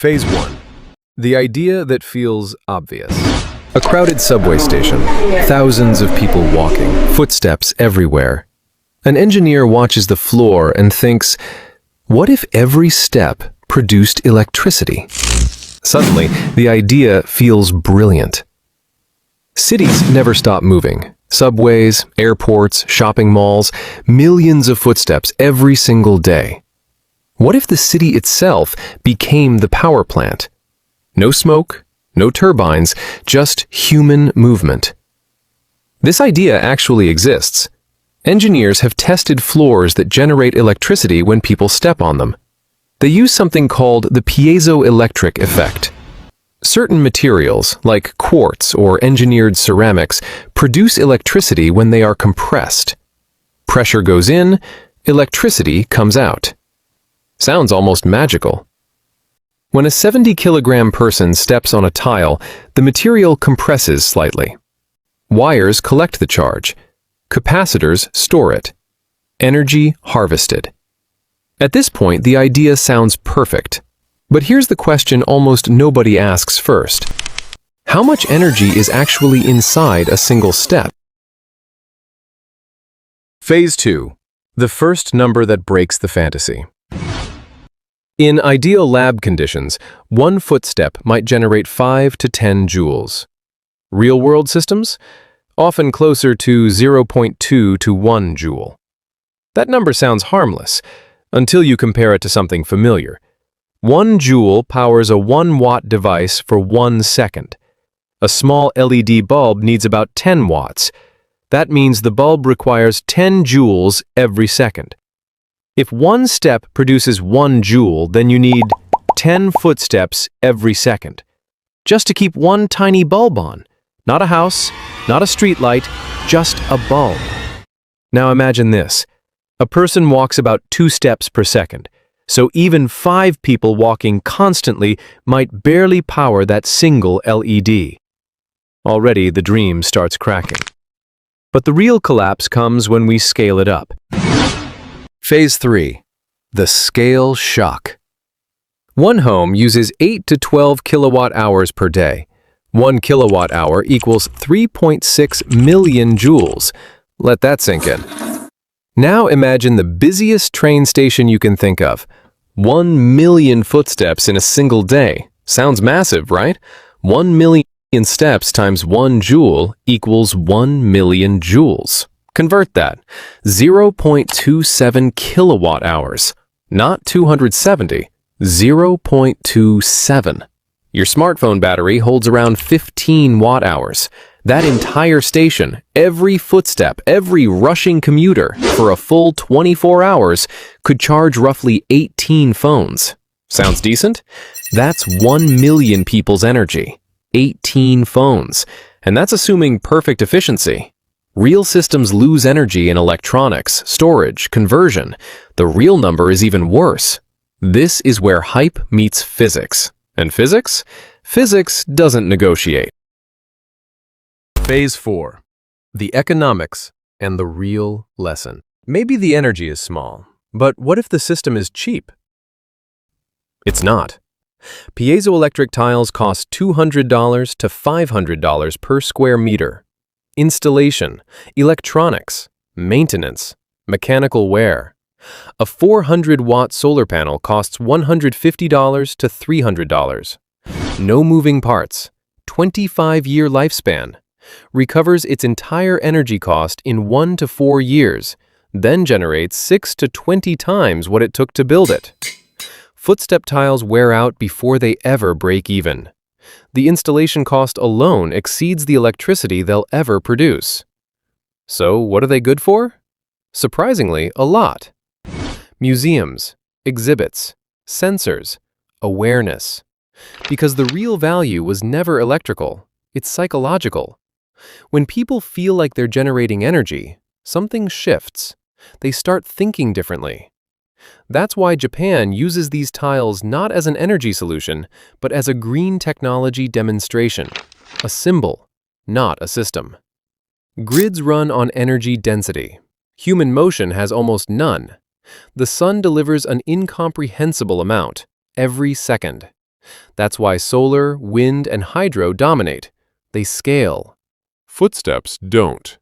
Phase 1. The idea that feels obvious. A crowded subway station, thousands of people walking, footsteps everywhere. An engineer watches the floor and thinks, what if every step produced electricity? Suddenly, the idea feels brilliant. Cities never stop moving. Subways, airports, shopping malls, millions of footsteps every single day. What if the city itself became the power plant? No smoke, no turbines, just human movement. This idea actually exists. Engineers have tested floors that generate electricity when people step on them. They use something called the piezoelectric effect. Certain materials, like quartz or engineered ceramics, produce electricity when they are compressed. Pressure goes in, electricity comes out. Sounds almost magical. When a 70-kilogram person steps on a tile, the material compresses slightly. Wires collect the charge. Capacitors store it. Energy harvested. At this point, the idea sounds perfect. But here's the question almost nobody asks first. How much energy is actually inside a single step? Phase 2. The first number that breaks the fantasy. In ideal lab conditions, one footstep might generate 5 to 10 joules. Real-world systems? Often closer to 0.2 to 1 joule. That number sounds harmless, until you compare it to something familiar. 1 joule powers a 1-watt device for 1 second. A small LED bulb needs about 10 watts. That means the bulb requires 10 joules every second. If one step produces 1 joule, then you need 10 footsteps every second. Just to keep one tiny bulb on. Not a house, not a street light, just a bulb. Now imagine this. A person walks about 2 steps per second. So even 5 people walking constantly might barely power that single LED. Already the dream starts cracking. But the real collapse comes when we scale it up. Phase 3. The scale shock. One home uses 8 to 12 kilowatt hours per day. 1 kilowatt hour equals 3.6 million joules. Let that sink in. Now imagine the busiest train station you can think of. 1 million footsteps in a single day. Sounds massive, right? 1 million steps times 1 joule equals 1 million joules. Convert that. 0.27 kilowatt hours. Not 270. 0.27. Your smartphone battery holds around 15 watt hours. That entire station, every footstep, every rushing commuter, for a full 24 hours, could charge roughly 18 phones. Sounds decent? That's 1 million people's energy. 18 phones. And that's assuming perfect efficiency. Real systems lose energy in electronics, storage, conversion. The real number is even worse. This is where hype meets physics. And physics? Physics doesn't negotiate. Phase 4. The economics and the real lesson. Maybe the energy is small, but what if the system is cheap? It's not. Piezoelectric tiles cost $200 to $500 per square meter. Installation, electronics, maintenance, mechanical wear. A 400-watt solar panel costs $150 to $300. No moving parts. 25-year lifespan. Recovers its entire energy cost in 1 to 4 years, then generates 6 to 20 times what it took to build it. Footstep tiles wear out before they ever break even. The installation cost alone exceeds the electricity they'll ever produce. So what are they good for? Surprisingly, a lot. Museums, exhibits, sensors, awareness. Because the real value was never electrical, it's psychological. When people feel like they're generating energy, something shifts. They start thinking differently. That's why Japan uses these tiles not as an energy solution, but as a green technology demonstration, a symbol, not a system. Grids run on energy density. Human motion has almost none. The sun delivers an incomprehensible amount every second. That's why solar, wind, and hydro dominate. They scale. Footsteps don't.